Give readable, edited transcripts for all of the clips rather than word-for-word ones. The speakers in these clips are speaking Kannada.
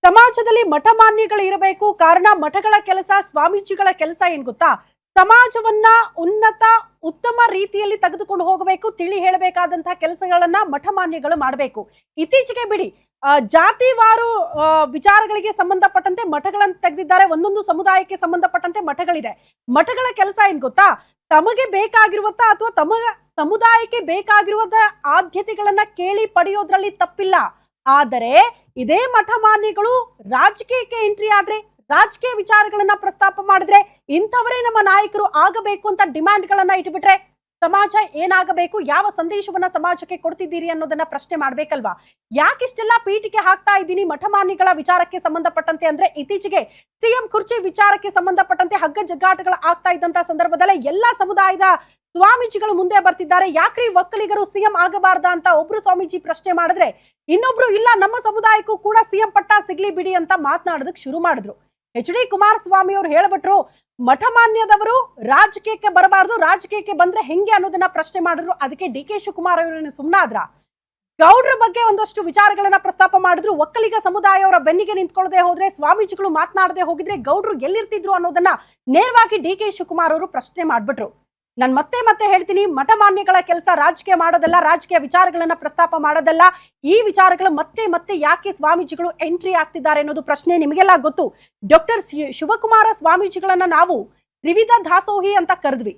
ಸಮಾಜದಲ್ಲಿ ಮಠಮಾನ್ಯಗಳು ಇರಬೇಕು. ಕಾರಣ ಮಠಗಳ ಕೆಲಸ, ಸ್ವಾಮೀಜಿಗಳ ಕೆಲಸ ಏನ್ ಗೊತ್ತಾ? ಸಮಾಜವನ್ನ ಉನ್ನತ ಉತ್ತಮ ರೀತಿಯಲ್ಲಿ ತೆಗೆದುಕೊಂಡು ಹೋಗಬೇಕು, ತಿಳಿ ಹೇಳಬೇಕಾದಂತಹ ಕೆಲಸಗಳನ್ನ ಮಠಮಾನ್ಯಗಳು ಮಾಡಬೇಕು. ಇತ್ತೀಚೆಗೆ ಬಿಡಿ ಜಾತಿವಾರು ವಿಚಾರಗಳಿಗೆ ಸಂಬಂಧಪಟ್ಟಂತೆ ಮಠಗಳನ್ನು ತೆಗೆದಿದ್ದಾರೆ. ಒಂದೊಂದು ಸಮುದಾಯಕ್ಕೆ ಸಂಬಂಧಪಟ್ಟಂತೆ ಮಠಗಳಿದೆ. ಮಠಗಳ ಕೆಲಸ ಏನ್ ಗೊತ್ತಾ? ತಮಗೆ ಬೇಕಾಗಿರುವಂತ ಅಥವಾ ತಮ್ಮ ಸಮುದಾಯಕ್ಕೆ ಬೇಕಾಗಿರುವ ಆದ್ಯತೆಗಳನ್ನ ಕೇಳಿ ಪಡೆಯೋದ್ರಲ್ಲಿ ತಪ್ಪಿಲ್ಲ. ಆದರೆ ಇದೇ ಮಠಮಾನ್ಯಗಳು ರಾಜಕೀಯಕ್ಕೆ ಎಂಟ್ರಿ ಆದ್ರೆ, ರಾಜಕೀಯ ವಿಚಾರಗಳನ್ನ ಪ್ರಸ್ತಾಪ ಮಾಡಿದ್ರೆ, ಇಂಥವರೇ ನಮ್ಮ ನಾಯಕರು ಆಗಬೇಕು ಅಂತ ಡಿಮ್ಯಾಂಡ್ ಗಳನ್ನ ಇಟ್ಬಿಟ್ರೆ ಸಮಾಜ ಏನಾಗಬೇಕು? ಯಾವ ಸಂದೇಶವನ್ನ ಸಮಾಜಕ್ಕೆ ಕೊಡ್ತಿದ್ದೀರಿ ಅನ್ನೋದನ್ನ ಪ್ರಶ್ನೆ ಮಾಡ್ಬೇಕಲ್ವಾ? ಯಾಕಿಷ್ಟೆಲ್ಲ ಪೀಠಿಕೆ ಹಾಕ್ತಾ ಇದ್ದೀನಿ ಮಠಮಾನ್ಯಗಳ ವಿಚಾರಕ್ಕೆ ಸಂಬಂಧಪಟ್ಟಂತೆ ಅಂದ್ರೆ, ಇತ್ತೀಚೆಗೆ ಸಿಎಂ ಕುರ್ಚಿ ವಿಚಾರಕ್ಕೆ ಸಂಬಂಧಪಟ್ಟಂತೆ ಹಗ್ಗ ಜಗ್ಗಾಟಗಳು ಆಗ್ತಾ ಇದ್ದಂತ ಸಂದರ್ಭದಲ್ಲಿ ಎಲ್ಲಾ ಸಮುದಾಯದ ಸ್ವಾಮೀಜಿಗಳು ಮುಂದೆ ಬರ್ತಿದ್ದಾರೆ. ಯಾಕ್ರಿ ಒಕ್ಕಲಿಗರು ಸಿಎಂ ಆಗಬಾರ್ದ ಅಂತ ಒಬ್ರು ಸ್ವಾಮೀಜಿ ಪ್ರಶ್ನೆ ಮಾಡಿದ್ರೆ, ಇನ್ನೊಬ್ರು ಇಲ್ಲ ನಮ್ಮ ಸಮುದಾಯಕ್ಕೂ ಕೂಡ ಸಿಎಂ ಪಟ್ಟ ಸಿಗ್ಲಿ ಬಿಡಿ ಅಂತ ಮಾತನಾಡೋದಕ್ಕೆ ಶುರು ಮಾಡಿದ್ರು. ಎಚ್.ಡಿ. ಕುಮಾರಸ್ವಾಮಿ ಅವರು ಹೇಳ್ಬಿಟ್ರು, ಮಠಮಾನ್ಯದವರು ರಾಜಕೀಯಕ್ಕೆ ಬರಬಾರದು, ರಾಜಕೀಯಕ್ಕೆ ಬಂದ್ರೆ ಹೆಂಗೆ ಅನ್ನೋದನ್ನ ಪ್ರಶ್ನೆ ಮಾಡಿದ್ರು. ಅದಕ್ಕೆ ಡಿ ಕೆ ಶಿವಕುಮಾರ್ ಅವರನ್ನು ಸುಮ್ಮನಾದ್ರ. ಗೌಡ್ರ ಬಗ್ಗೆ ಒಂದಷ್ಟು ವಿಚಾರಗಳನ್ನ ಪ್ರಸ್ತಾಪ ಮಾಡಿದ್ರು. ಒಕ್ಕಲಿಗ ಸಮುದಾಯವರ ಬೆನ್ನಿಗೆ ನಿಂತ್ಕೊಳ್ಳದೆ ಹೋದ್ರೆ, ಸ್ವಾಮೀಜಿಗಳು ಮಾತನಾಡದೆ ಹೋಗಿದ್ರೆ ಗೌಡ್ರು ಎಲ್ಲಿರ್ತಿದ್ರು ಅನ್ನೋದನ್ನ ನೇರವಾಗಿ ಡಿ ಕೆ ಶಿವಕುಮಾರ್ ಅವರು ಪ್ರಶ್ನೆ ಮಾಡ್ಬಿಟ್ರು. ನಾನು ಮತ್ತೆ ಹೇಳ್ತೀನಿ, ಮಠಮಾನ್ಯಗಳ ಕೆಲಸ ರಾಜಕೀಯ ಮಾಡೋದಲ್ಲ, ರಾಜಕೀಯ ವಿಚಾರಗಳನ್ನ ಪ್ರಸ್ತಾಪ ಮಾಡೋದಲ್ಲ. ಈ ವಿಚಾರಗಳು ಮತ್ತೆ ಯಾಕೆ ಸ್ವಾಮೀಜಿಗಳು ಎಂಟ್ರಿ ಆಗ್ತಿದ್ದಾರೆ ಅನ್ನೋದು ಪ್ರಶ್ನೆ ನಿಮಗೆಲ್ಲ ಗೊತ್ತು. ಡಾಕ್ಟರ್ ಶಿವಕುಮಾರ ಸ್ವಾಮೀಜಿಗಳನ್ನ ನಾವು ತ್ರಿವಿಧ ದಾಸೋಹಿ ಅಂತ ಕರೆದ್ವಿ.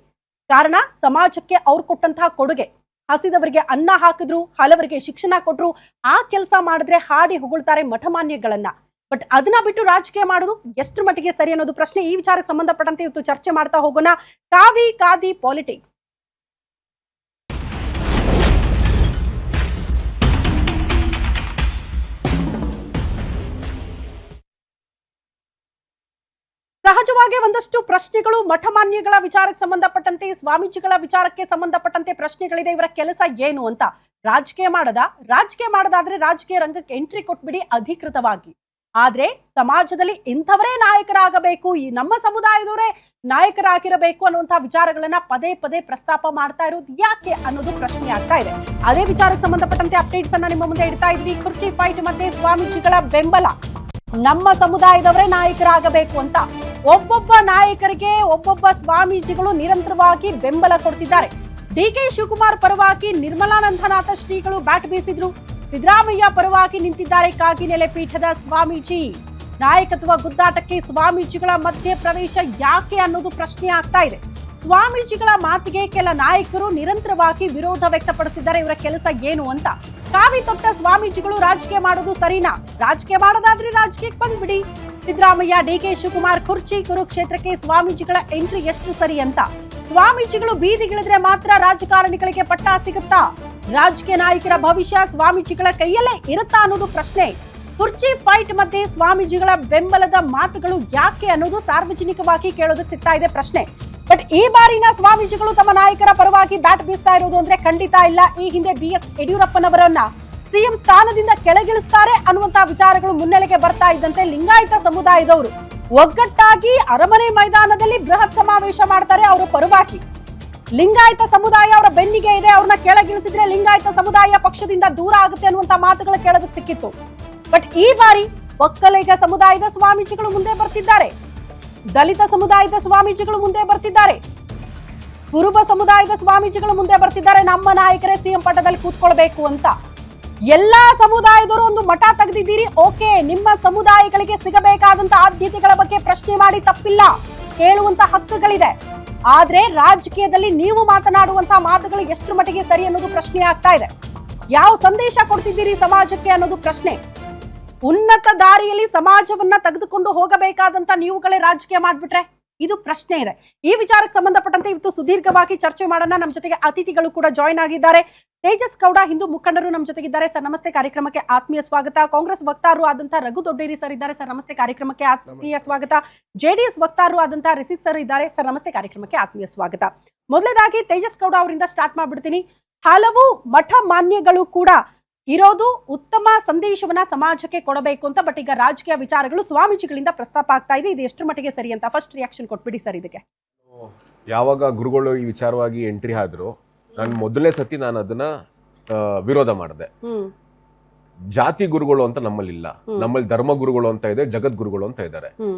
ಕಾರಣ ಸಮಾಜಕ್ಕೆ ಅವ್ರು ಕೊಟ್ಟಂತಹ ಕೊಡುಗೆ. ಹಸಿದವರಿಗೆ ಅನ್ನ ಹಾಕಿದ್ರು, ಹಲವರಿಗೆ ಶಿಕ್ಷಣ ಕೊಟ್ರು. ಆ ಕೆಲಸ ಮಾಡಿದ್ರೆ ಹಾಡಿ ಹೊಗಳ್ತಾರೆ ಮಠಮಾನ್ಯಗಳನ್ನ. ಬಟ್ ಅದನ್ನ ಬಿಟ್ಟು ರಾಜಕೀಯ ಮಾಡೋದು ಎಷ್ಟು ಮಟ್ಟಿಗೆ ಸರಿ ಅನ್ನೋದು ಪ್ರಶ್ನೆ. ಈ ವಿಚಾರಕ್ಕೆ ಸಂಬಂಧಪಟ್ಟಂತೆ ಇವತ್ತು ಚರ್ಚೆ ಮಾಡ್ತಾ ಹೋಗೋಣ. ಕಾದಿ ಪಾಲಿಟಿಕ್ಸ್. ಸಹಜವಾಗಿ ಒಂದಷ್ಟು ಪ್ರಶ್ನೆಗಳು ಮಠಮಾನ್ಯಗಳ ವಿಚಾರಕ್ಕೆ ಸಂಬಂಧಪಟ್ಟಂತೆ, ಸ್ವಾಮೀಜಿಗಳ ವಿಚಾರಕ್ಕೆ ಸಂಬಂಧಪಟ್ಟಂತೆ ಪ್ರಶ್ನೆಗಳಿದೆ. ಇವರ ಕೆಲಸ ಏನು ಅಂತ. ರಾಜಕೀಯ ಮಾಡೋದಾದ್ರೆ ರಾಜಕೀಯ ರಂಗಕ್ಕೆ ಎಂಟ್ರಿ ಕೊಟ್ಬಿಡಿ ಅಧಿಕೃತವಾಗಿ. ಆದ್ರೆ ಸಮಾಜದಲ್ಲಿ ಇಂಥವರೇ ನಾಯಕರಾಗಬೇಕು, ಈ ನಮ್ಮ ಸಮುದಾಯದವರೇ ನಾಯಕರಾಗಿರಬೇಕು ಅನ್ನುವಂತಹ ವಿಚಾರಗಳನ್ನ ಪದೇ ಪ್ರಸ್ತಾಪ ಮಾಡ್ತಾ ಇರೋದು ಯಾಕೆ ಅನ್ನೋದು ಪ್ರಶ್ನೆ ಆಗ್ತಾ ಇದೆ. ಅದೇ ವಿಚಾರಕ್ಕೆ ಸಂಬಂಧಪಟ್ಟಂತೆ ಅಪ್ಡೇಟ್ಸ್ ಅನ್ನ ನಿಮ್ಮ ಮುಂದೆ ಇಡ್ತಾ ಇದ್ವಿ. ಕುರ್ಚಿ ಫೈಟ್ ಮತ್ತೆ ಸ್ವಾಮೀಜಿಗಳ ಬೆಂಬಲ, ನಮ್ಮ ಸಮುದಾಯದವರೇ ನಾಯಕರಾಗಬೇಕು ಅಂತ ಒಬ್ಬೊಬ್ಬ ನಾಯಕರಿಗೆ ಒಬ್ಬೊಬ್ಬ ಸ್ವಾಮೀಜಿಗಳು ನಿರಂತರವಾಗಿ ಬೆಂಬಲ ಕೊಡ್ತಿದ್ದಾರೆ. ಡಿ ಕೆ ಶಿವಕುಮಾರ್ ಪರವಾಗಿ ನಿರ್ಮಲಾನಂದನಾಥ ಶ್ರೀಗಳು ಬ್ಯಾಟ್ ಬೀಸಿದ್ರು. ಸಿದ್ದರಾಮಯ್ಯ ಪರವಾಗಿ ನಿಂತಿದ್ದಾರೆ ಕಾಗಿನೆಲೆ ಪೀಠದ ಸ್ವಾಮೀಜಿ. ನಾಯಕತ್ವ ಗುದ್ದಾಟಕ್ಕೆ ಸ್ವಾಮೀಜಿಗಳ ಮಧ್ಯೆ ಪ್ರವೇಶ ಯಾಕೆ ಅನ್ನೋದು ಪ್ರಶ್ನೆ ಆಗ್ತಾ ಇದೆ. ಸ್ವಾಮೀಜಿಗಳ ಮಾತಿಗೆ ಕೆಲ ನಾಯಕರು ನಿರಂತರವಾಗಿ ವಿರೋಧ ವ್ಯಕ್ತಪಡಿಸಿದ್ದಾರೆ. ಇವರ ಕೆಲಸ ಏನು ಅಂತ. ಕಾವಿ ತೊಟ್ಟ ಸ್ವಾಮೀಜಿಗಳು ರಾಜಕೀಯ ಮಾಡೋದು ಸರಿನಾ? ರಾಜಕೀಯ ಮಾಡೋದಾದ್ರೆ ರಾಜಕೀಯಕ್ಕೆ ಬಂದ್ಬಿಡಿ. ಸಿದ್ದರಾಮಯ್ಯ, ಡಿ ಕೆ ಶಿವಕುಮಾರ್ ಕುರ್ಚಿ ಕುರುಕ್ಷೇತ್ರಕ್ಕೆ ಸ್ವಾಮೀಜಿಗಳ ಎಂಟ್ರಿ ಎಷ್ಟು ಸರಿ ಅಂತ. ಸ್ವಾಮೀಜಿಗಳು ಬೀದಿಗಿಳಿದ್ರೆ ಮಾತ್ರ ರಾಜಕಾರಣಿಗಳಿಗೆ ಪಟ್ಟ ಸಿಗುತ್ತಾ? ರಾಜಕೀಯ ನಾಯಕರ ಭವಿಷ್ಯ ಸ್ವಾಮೀಜಿಗಳ ಕೈಯಲ್ಲೇ ಇರುತ್ತಾ ಅನ್ನೋದು ಪ್ರಶ್ನೆ. ಕುರ್ಚಿ ಫೈಟ್ ಮಧ್ಯೆ ಸ್ವಾಮೀಜಿಗಳ ಬೆಂಬಲದ ಮಾತುಗಳು ಯಾಕೆ ಅನ್ನೋದು ಸಾರ್ವಜನಿಕವಾಗಿ ಕೇಳೋದಕ್ಕೆ ಸಿಗ್ತಾ ಇದೆ ಪ್ರಶ್ನೆ. ಬಟ್ ಈ ಬಾರಿನ ಸ್ವಾಮೀಜಿಗಳು ತಮ್ಮ ನಾಯಕರ ಪರವಾಗಿ ಬ್ಯಾಟ್ ಬೀಸ್ತಾ ಇರೋದು ಅಂದ್ರೆ ಖಂಡಿತ ಇಲ್ಲ. ಈ ಹಿಂದೆ BS ಯಡಿಯೂರಪ್ಪನವರನ್ನ ಸಿಎಂ ಸ್ಥಾನದಿಂದ ಕೆಳಗಿಳಿಸ್ತಾರೆ ಅನ್ನುವಂತಹ ವಿಚಾರಗಳು ಮುನ್ನೆಲೆಗೆ ಬರ್ತಾ ಇದ್ದಂತೆ ಲಿಂಗಾಯತ ಸಮುದಾಯದವರು ಒಗ್ಗಟ್ಟಾಗಿ ಅರಮನೆ ಮೈದಾನದಲ್ಲಿ ಬೃಹತ್ ಸಮಾವೇಶ ಮಾಡ್ತಾರೆ ಅವರ ಪರವಾಗಿ. ಲಿಂಗಾಯತ ಸಮುದಾಯ ಅವರ ಬೆನ್ನಿಗೆ ಇದೆ, ಅವ್ರನ್ನ ಕೆಳಗಿಳಿಸಿದ್ರೆ ಲಿಂಗಾಯತ ಸಮುದಾಯ ಪಕ್ಷದಿಂದ ದೂರ ಆಗುತ್ತೆ ಅನ್ನುವಂತ ಮಾತುಗಳು ಕೇಳೋದಕ್ಕೆ ಸಿಕ್ಕಿತ್ತು. ಬಟ್ ಈ ಬಾರಿ ಒಕ್ಕಲಿಗ ಸಮುದಾಯದ ಸ್ವಾಮೀಜಿಗಳು ಮುಂದೆ ಬರ್ತಿದ್ದಾರೆ, ದಲಿತ ಸಮುದಾಯದ ಸ್ವಾಮೀಜಿಗಳು ಮುಂದೆ ಬರ್ತಿದ್ದಾರೆ, ಕುರುಬ ಸಮುದಾಯದ ಸ್ವಾಮೀಜಿಗಳು ಮುಂದೆ ಬರ್ತಿದ್ದಾರೆ. ನಮ್ಮ ನಾಯಕರೇ ಸಿಎಂ ಪಟ್ಟದಲ್ಲಿ ಕೂತ್ಕೊಳ್ಬೇಕು ಅಂತ. ಎಲ್ಲಾ ಸಮುದಾಯದವರು ಒಂದು ಮಠ ತೆಗೆದಿದ್ದೀರಿ, ಓಕೆ. ನಿಮ್ಮ ಸಮುದಾಯಗಳಿಗೆ ಸಿಗಬೇಕಾದಂತ ಆದ್ಯತೆಗಳ ಬಗ್ಗೆ ಪ್ರಶ್ನೆ ಮಾಡಿ ತಪ್ಪಿಲ್ಲ, ಕೇಳುವಂತ ಹಕ್ಕುಗಳಿದೆ. ಆದ್ರೆ ರಾಜಕೀಯದಲ್ಲಿ ನೀವು ಮಾತನಾಡುವಂತಹ ಮಾತುಗಳು ಎಷ್ಟು ಮಟ್ಟಿಗೆ ಸರಿ ಅನ್ನೋದು ಪ್ರಶ್ನೆ ಆಗ್ತಾ ಇದೆ. ಯಾವ ಸಂದೇಶ ಕೊಡ್ತಿದ್ದೀರಿ ಸಮಾಜಕ್ಕೆ ಅನ್ನೋದು ಪ್ರಶ್ನೆ. ಉನ್ನತ ದಾರಿಯಲ್ಲಿ ಸಮಾಜವನ್ನ ತೆಗೆದುಕೊಂಡು ಹೋಗಬೇಕಾದಂತ ನೀವುಗಳೇ ರಾಜಕೀಯ ಮಾಡ್ಬಿಟ್ರೆ ಇದು ಪ್ರಶ್ನೆ ಇದೆ. ಈ ವಿಚಾರಕ್ಕೆ ಸಂಬಂಧಪಟ್ಟಂತೆ ಇವತ್ತು ಸುದೀರ್ಘವಾಗಿ ಚರ್ಚೆ ಮಾಡೋಣ. ನಮ್ಮ ಜೊತೆಗೆ ಅತಿಥಿಗಳು ಕೂಡ ಜಾಯಿನ್ ಆಗಿದ್ದಾರೆ. ತೇಜಸ್ ಗೌಡ, ಹಿಂದೂ ಮುಖಂಡರು ನಮ್ಮ ಜೊತೆಗಿದ್ದಾರೆ. ಸರ್ ನಮಸ್ತೆ, ಕಾರ್ಯಕ್ರಮಕ್ಕೆ ಆತ್ಮೀಯ ಸ್ವಾಗತ. ಕಾಂಗ್ರೆಸ್ ವಕ್ತಾರರು ಆದಂತಹ ರಘು ದೊಡ್ಡೇರಿ ಸರ್ ಇದ್ದಾರೆ. ಸರ್ ನಮಸ್ತೆ, ಕಾರ್ಯಕ್ರಮಕ್ಕೆ ಆತ್ಮೀಯ ಸ್ವಾಗತ. JDS ವಕ್ತಾರರು ಆದಂತಹ ರಿಸಿಕ್ ಸರ್ ಇದ್ದಾರೆ. ಸರ್ ನಮಸ್ತೆ, ಕಾರ್ಯಕ್ರಮಕ್ಕೆ ಆತ್ಮೀಯ ಸ್ವಾಗತ. ಮೊದಲನೇದಾಗಿ ತೇಜಸ್ ಗೌಡ ಅವರಿಂದ ಸ್ಟಾರ್ಟ್ ಮಾಡ್ಬಿಡ್ತೀನಿ. ಹಲವು ಮಠ ಮಾನ್ಯಗಳು ಕೂಡ ಇರೋದು ಉತ್ತಮ ಸಂದೇಶವನ್ನ ಸಮಾಜಕ್ಕೆ ಕೊಡಬೇಕು ಅಂತ. ಬಟ್ ಈಗ ರಾಜಕೀಯ ವಿಚಾರಗಳು ಸ್ವಾಮೀಜಿಗಳಿಂದ ಪ್ರಸ್ತಾಪ ಆಗ್ತಾ ಇದೆ. ಇದು ಎಷ್ಟು ಮಟ್ಟಿಗೆ ಸರಿ ಅಂತ ಫಸ್ಟ್ ರಿಯಾಕ್ಷನ್ ಕೊಟ್ಬಿಡಿ ಸರ್ ಇದಕ್ಕೆ. ಯಾವಾಗ ಗುರುಗಳು ಈ ವಿಚಾರವಾಗಿ ಎಂಟ್ರಿ ಆದ್ರು, ನಾನು ಮೊದಲನೇ ಸತಿ ನಾನು ಅದನ್ನ ವಿರೋಧ ಮಾಡಿದೆ. ಜಾತಿ ಗುರುಗಳು ಅಂತ ನಮ್ಮಲ್ಲಿಲ್ಲ. ನಮ್ಮಲ್ಲಿ ಧರ್ಮಗುರುಗಳು ಅಂತ ಇದೆ, ಜಗದ್ಗುರುಗಳು ಅಂತ ಇದ್ದಾರೆ.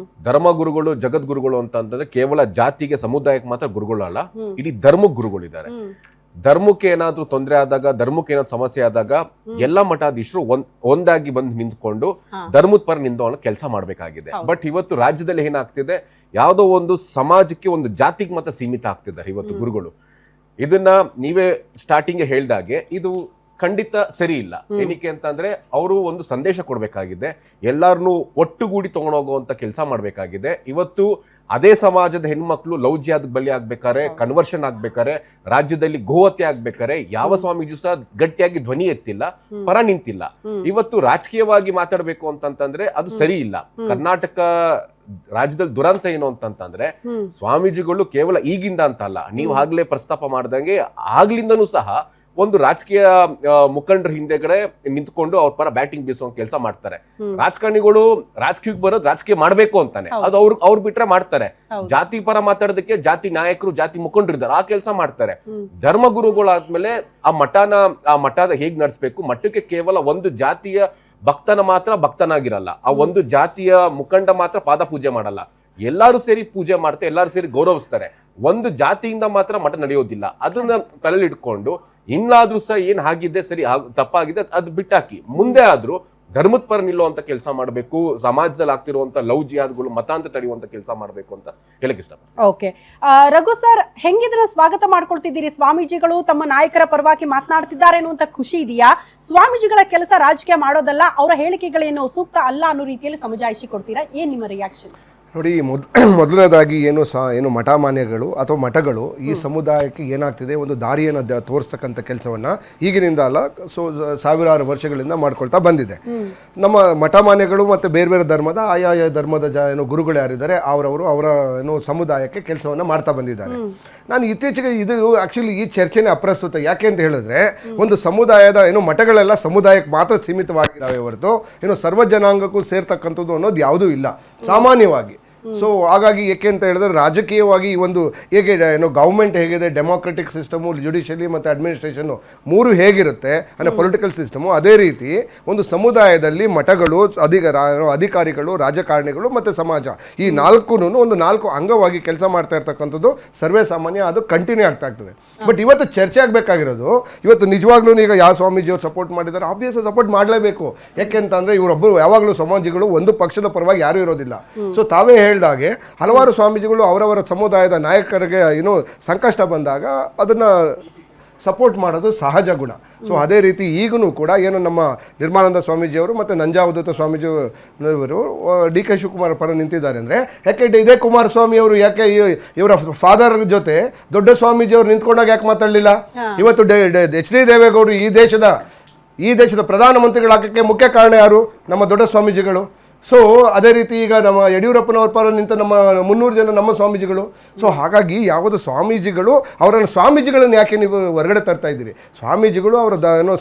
ಧರ್ಮಗುರುಗಳು ಜಗದ್ಗುರುಗಳು ಅಂತಂದ್ರೆ ಕೇವಲ ಜಾತಿಗೆ ಸಮುದಾಯಕ್ಕೆ ಮಾತ್ರ ಗುರುಗಳು ಅಲ್ಲ, ಇಡೀ ಧರ್ಮಕ್ಕೆ ಗುರುಗಳಿದ್ದಾರೆ. ಧರ್ಮಕ್ಕೆ ಏನಾದ್ರೂ ತೊಂದರೆ ಆದಾಗ, ಧರ್ಮಕ್ಕೆ ಏನಾದ್ರು ಸಮಸ್ಯೆ ಆದಾಗ ಎಲ್ಲಾ ಮಠಾಧೀಶರು ಒಂದಾಗಿ ಬಂದು ನಿಂತ್ಕೊಂಡು ಧರ್ಮದ ಪರ ನಿಂತು ಕೆಲಸ ಮಾಡ್ಬೇಕಾಗಿದೆ. ಬಟ್ ಇವತ್ತು ರಾಜ್ಯದಲ್ಲಿ ಏನಾಗ್ತಿದೆ, ಯಾವುದೋ ಒಂದು ಸಮಾಜಕ್ಕೆ, ಒಂದು ಜಾತಿಗೆ ಮಾತ್ರ ಸೀಮಿತ ಆಗ್ತಿದ್ದಾರೆ ಇವತ್ತು ಗುರುಗಳು. ಇದನ್ನ ನೀವೇ ಸ್ಟಾರ್ಟಿಂಗ್ ಹೇಳ್ದಾಗೆ ಇದು ಖಂಡಿತ ಸರಿ ಇಲ್ಲ. ಏನಕ್ಕೆ ಅಂತಂದ್ರೆ ಅವರು ಒಂದು ಸಂದೇಶ ಕೊಡ್ಬೇಕಾಗಿದೆ, ಎಲ್ಲಾರನ್ನೂ ಒಟ್ಟುಗೂಡಿ ತಗೊಂಡೋಗುವಂತ ಕೆಲಸ ಮಾಡ್ಬೇಕಾಗಿದೆ. ಇವತ್ತು ಅದೇ ಸಮಾಜದ ಹೆಣ್ಮಕ್ಳು ಲವ್ ಜಿಹಾದ್ ಬಲಿ ಆಗ್ಬೇಕಾರೆ, ಕನ್ವರ್ಷನ್ ಆಗ್ಬೇಕಾರೆ, ರಾಜ್ಯದಲ್ಲಿ ಗೋಹತ್ಯೆ ಆಗ್ಬೇಕಾರೆ ಯಾವ ಸ್ವಾಮೀಜಿ ಸಹ ಗಟ್ಟಿಯಾಗಿ ಧ್ವನಿ ಎತ್ತಿಲ್ಲ, ಪರ ನಿಂತಿಲ್ಲ. ಇವತ್ತು ರಾಜಕೀಯವಾಗಿ ಮಾತಾಡ್ಬೇಕು ಅಂತಂತಂದ್ರೆ ಅದು ಸರಿ ಇಲ್ಲ. ಕರ್ನಾಟಕ ರಾಜ್ಯದಲ್ಲಿ ದುರಂತ ಏನು ಅಂತಂತಂದ್ರೆ ಸ್ವಾಮೀಜಿಗಳು ಕೇವಲ ಈಗಿಂದ ಅಂತ ಅಲ್ಲ, ನೀವು ಆಗ್ಲೇ ಪ್ರಸ್ತಾಪ ಮಾಡ್ದಂಗೆ ಆಗ್ಲಿಂದನೂ ಸಹ ಒಂದು ರಾಜಕೀಯ ಮುಖಂಡರ ಹಿಂದೆಗಡೆ ನಿಂತ್ಕೊಂಡು ಅವ್ರ ಪರ ಬ್ಯಾಟಿಂಗ್ ಬೀಸೋ ಕೆಲಸ ಮಾಡ್ತಾರೆ. ರಾಜಕಾರಣಿಗಳು ರಾಜಕೀಯಕ್ಕೆ ಬರೋದು ರಾಜಕೀಯ ಮಾಡ್ಬೇಕು ಅಂತಾನೆ, ಅದು ಅವ್ರು ಬಿಟ್ರೆ ಮಾಡ್ತಾರೆ. ಜಾತಿ ಪರ ಮಾತಾಡೋದಕ್ಕೆ ಜಾತಿ ನಾಯಕರು, ಜಾತಿ ಮುಖಂಡರು ಇದ್ದಾರೆ, ಆ ಕೆಲಸ ಮಾಡ್ತಾರೆ. ಧರ್ಮಗುರುಗಳಾದ್ಮೇಲೆ ಆ ಮಠದ ಹೇಗ್ ನಡೆಸ್ಬೇಕು, ಮಠಕ್ಕೆ ಕೇವಲ ಒಂದು ಜಾತಿಯ ಭಕ್ತನ ಮಾತ್ರ ಭಕ್ತನಾಗಿರಲ್ಲ, ಆ ಒಂದು ಜಾತಿಯ ಮುಖಂಡ ಮಾತ್ರ ಪಾದ ಪೂಜೆ ಮಾಡಲ್ಲ, ಎಲ್ಲಾರು ಸೇರಿ ಪೂಜೆ ಮಾಡ್ತಾರೆ, ಎಲ್ಲಾರು ಸೇರಿ ಗೌರವಿಸ್ತಾರೆ. ಒಂದು ಜಾತಿಯಿಂದ ಮಾತ್ರ ಮಠ ನಡೆಯೋದಿಲ್ಲ. ಅದನ್ನ ತಲೆಯಲ್ಲಿ ಇಟ್ಕೊಂಡು ಇನ್ನಾದ್ರೂ ಸಹ ಏನ್ ಆಗಿದೆ ಸರಿ, ತಪ್ಪಾಗಿದೆ ಅದು ಬಿಟ್ಟಾಕಿ ಮುಂದೆ ಆದ್ರೂ ಧರ್ಮದ ಪರ ನಿಲ್ಲುವಂತ ಕೆಲಸ ಮಾಡಬೇಕು. ಸಮಾಜದಲ್ಲಿ ಆಗ್ತಿರುವಂತ ಲವ್ ಜಿಹಾದ್ಗಳು ಮತಾಂತರ ತಡೆಯುವಂತ ಕೆಲಸ ಮಾಡಬೇಕು ಅಂತ ಹೇಳಕ್ ಇಷ್ಟಪಡ್ತೀನಿ. ಓಕೆ, ರಘು ಸರ್, ಹೆಂಗಿದ್ರೆ ಸ್ವಾಗತ ಮಾಡ್ಕೊಳ್ತಿದ್ದೀರಿ? ಸ್ವಾಮೀಜಿಗಳು ತಮ್ಮ ನಾಯಕರ ಪರವಾಗಿ ಮಾತನಾಡ್ತಿದ್ದಾರೆ ಅನ್ನುವಂತ ಖುಷಿ ಇದೆಯಾ? ಸ್ವಾಮೀಜಿಗಳ ಕೆಲಸ ರಾಜಕೀಯ ಮಾಡೋದಲ್ಲ, ಅವರ ಹೇಳಿಕೆಗಳೇನು ಸೂಕ್ತ ಅಲ್ಲ ಅನ್ನೋ ರೀತಿಯಲ್ಲಿ ಸಮಜಾಯಿಷಿ ಕೊಡ್ತೀರಾ? ಏನ್ ನಿಮ್ಮ ರಿಯಾಕ್ಷನ್? ನೋಡಿ, ಮೊದಲನೇದಾಗಿ ಏನು ಮಠಮಾನ್ಯಗಳು ಅಥವಾ ಮಠಗಳು ಈ ಸಮುದಾಯಕ್ಕೆ ಏನಾಗ್ತಿದೆ ಒಂದು ದಾರಿಯನ್ನು ತೋರಿಸ್ತಕ್ಕಂಥ ಕೆಲಸವನ್ನು ಈಗಿನಿಂದ ಅಲ್ಲ, ಸಾವಿರಾರು ವರ್ಷಗಳಿಂದ ಮಾಡ್ಕೊಳ್ತಾ ಬಂದಿದೆ. ನಮ್ಮ ಮಠಮಾನ್ಯಗಳು ಮತ್ತು ಬೇರೆ ಬೇರೆ ಧರ್ಮದ ಆಯಾ ಧರ್ಮದ ಗುರುಗಳು ಯಾರಿದ್ದಾರೆ ಅವರ ಸಮುದಾಯಕ್ಕೆ ಕೆಲಸವನ್ನು ಮಾಡ್ತಾ ಬಂದಿದ್ದಾರೆ. ನಾನು ಇತ್ತೀಚೆಗೆ ಇದು ಆ್ಯಕ್ಚುಲಿ ಈ ಚರ್ಚೆನೇ ಅಪ್ರಸ್ತುತ. ಯಾಕೆ ಅಂತ ಹೇಳಿದ್ರೆ, ಒಂದು ಸಮುದಾಯದ ಮಠಗಳೆಲ್ಲ ಸಮುದಾಯಕ್ಕೆ ಮಾತ್ರ ಸೀಮಿತವಾಗಿದ್ದಾವೆ ಹೊರತು ಸರ್ವ ಜನಾಂಗಕ್ಕೂ ಸೇರ್ತಕ್ಕಂಥದ್ದು ಅನ್ನೋದು ಯಾವುದೂ ಇಲ್ಲ ಸಾಮಾನ್ಯವಾಗಿ. ಸೊ ಹಾಗಾಗಿ ಏಕೆ ಅಂತ ಹೇಳಿದ್ರೆ, ರಾಜಕೀಯವಾಗಿ ಈ ಒಂದು ಹೇಗೆ ಗೌರ್ಮೆಂಟ್ ಹೇಗಿದೆ, ಡೆಮೋಕ್ರೆಟಿಕ್ ಸಿಸ್ಟಮು, ಜುಡಿಷಿಯರಿ ಮತ್ತು ಅಡ್ಮಿನಿಸ್ಟ್ರೇಷನ್ನು ಮೂರು ಹೇಗಿರುತ್ತೆ ಅಂದರೆ ಪೊಲಿಟಿಕಲ್ ಸಿಸ್ಟಮು, ಅದೇ ರೀತಿ ಒಂದು ಸಮುದಾಯದಲ್ಲಿ ಮಠಗಳು, ಅಧಿಕಾರಿಗಳು, ರಾಜಕಾರಣಿಗಳು ಮತ್ತು ಸಮಾಜ, ಈ ನಾಲ್ಕು ಅಂಗವಾಗಿ ಕೆಲಸ ಮಾಡ್ತಾ ಇರ್ತಕ್ಕಂಥದ್ದು ಸರ್ವೇ ಸಾಮಾನ್ಯ. ಅದು ಕಂಟಿನ್ಯೂ ಆಗ್ತಾ ಇರ್ತದೆ. ಬಟ್ ಇವತ್ತು ಚರ್ಚೆ ಆಗಬೇಕಾಗಿರೋದು, ಇವತ್ತು ನಿಜವಾಗ್ಲೂ ಈಗ ಯಾವ ಸ್ವಾಮೀಜಿಯವರು ಸಪೋರ್ಟ್ ಮಾಡಿದ್ದಾರೆ, ಆಬ್ವಿಯಸ್ ಸಪೋರ್ಟ್ ಮಾಡಲೇಬೇಕು. ಯಾಕೆಂತಂದ್ರೆ ಇವರೊಬ್ಬರು ಯಾವಾಗಲೂ ಸ್ವಾಮೀಜಿಗಳು ಒಂದು ಪಕ್ಷದ ಪರವಾಗಿ ಯಾರೂ ಇರೋದಿಲ್ಲ. ಸೊ ತಾವೇ ಹೇಳಿದಾಗೆ ಹಲವಾರು ಸ್ವಾಮೀಜಿಗಳು ಅವರವರ ಸಮುದಾಯದ ನಾಯಕರಿಗೆ ಸಂಕಷ್ಟ ಬಂದಾಗ ಅದನ್ನ ಸಪೋರ್ಟ್ ಮಾಡೋದು ಸಹಜ ಗುಣ. ಸೊ ಅದೇ ರೀತಿ ಈಗೂ ಕೂಡ ನಮ್ಮ ನಿರ್ಮಲಾನಂದ ಸ್ವಾಮೀಜಿಯವರು ಮತ್ತು ನಂಜಾವಧೂತ ಸ್ವಾಮೀಜಿಯವರು ಡಿ ಕೆ ಶಿವಕುಮಾರ್ ಪರ ನಿಂತಿದ್ದಾರೆ ಅಂದರೆ, ಯಾಕೆ ಇದೇ ಕುಮಾರಸ್ವಾಮಿ ಅವರು ಯಾಕೆ ಇವರ ಫಾದರ್ ಜೊತೆ ದೊಡ್ಡ ಸ್ವಾಮೀಜಿಯವರು ನಿಂತ್ಕೊಂಡಾಗ ಯಾಕೆ ಮಾತಾಡಲಿಲ್ಲ? ಇವತ್ತು ಎಚ್ ಡಿ ದೇವೇಗೌಡರು ಈ ದೇಶದ ಪ್ರಧಾನಮಂತ್ರಿಗಳಾಗಕ್ಕೆ ಮುಖ್ಯ ಕಾರಣ ಯಾರು? ನಮ್ಮ ದೊಡ್ಡ ಸ್ವಾಮೀಜಿಗಳು. ಸೊ ಅದೇ ರೀತಿ ಈಗ ನಮ್ಮ ಯಡಿಯೂರಪ್ಪನವ್ರ ಪರ ನಿಂತ ನಮ್ಮ 300 ಜನ ನಮ್ಮ ಸ್ವಾಮೀಜಿಗಳು. ಸೊ ಹಾಗಾಗಿ ಯಾವುದು ಸ್ವಾಮೀಜಿಗಳು, ಸ್ವಾಮೀಜಿಗಳನ್ನು ಯಾಕೆ ನೀವು ಹೊರಗಡೆ ತರ್ತಾ ಇದ್ದೀರಿ? ಸ್ವಾಮೀಜಿಗಳು ಅವರ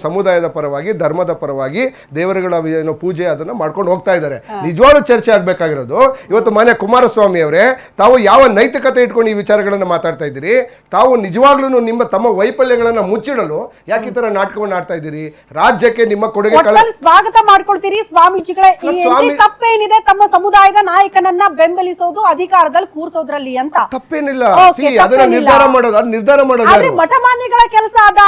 ಸಮುದಾಯದ ಪರವಾಗಿ, ಧರ್ಮದ ಪರವಾಗಿ, ದೇವರುಗಳ ಪೂಜೆ ಅದನ್ನು ಮಾಡ್ಕೊಂಡು ಹೋಗ್ತಾ ಇದ್ದಾರೆ. ನಿಜವಾದ ಚರ್ಚೆ ಆಗಬೇಕಾಗಿರೋದು ಇವತ್ತು ಮಾನ್ಯ ಕುಮಾರಸ್ವಾಮಿ ಅವರೇ, ತಾವು ಯಾವ ನೈತಿಕತೆ ಇಟ್ಕೊಂಡು ಈ ವಿಚಾರಗಳನ್ನು ಮಾತಾಡ್ತಾ ಇದ್ದೀರಿ? ತಾವು ನಿಜವಾಗ್ಲೂ ತಮ್ಮ ವೈಫಲ್ಯಗಳನ್ನು ಮುಚ್ಚಿಡಲು ಯಾಕೆ ಈ ತರ ನಾಟಕವನ್ನು ಆಡ್ತಾ ಇದ್ದೀರಿ? ರಾಜ್ಯಕ್ಕೆ ನಿಮ್ಮ ಕೊಡುಗೆ ಸ್ವಾಗತ ಮಾಡ್ಕೊಳ್ತೀರಿ. ಸ್ವಾಮೀಜಿಗಳ ತಪ್ಪೇನಿದೆ ತಮ್ಮ ಸಮುದಾಯದ ನಾಯಕನನ್ನ ಬೆಂಬಲಿಸೋದು, ಅಧಿಕಾರದಲ್ಲಿ ಕೂರಿಸೋದ್ರಲ್ಲಿ ಅಂತ? ತಪ್ಪೇನಿಲ್ಲ. ಅದನ್ನ ನಿರ್ಧಾರ ಮಾಡೋದು ಮಠಮಾನ್ಯಗಳ ಕೆಲಸ ಅದ.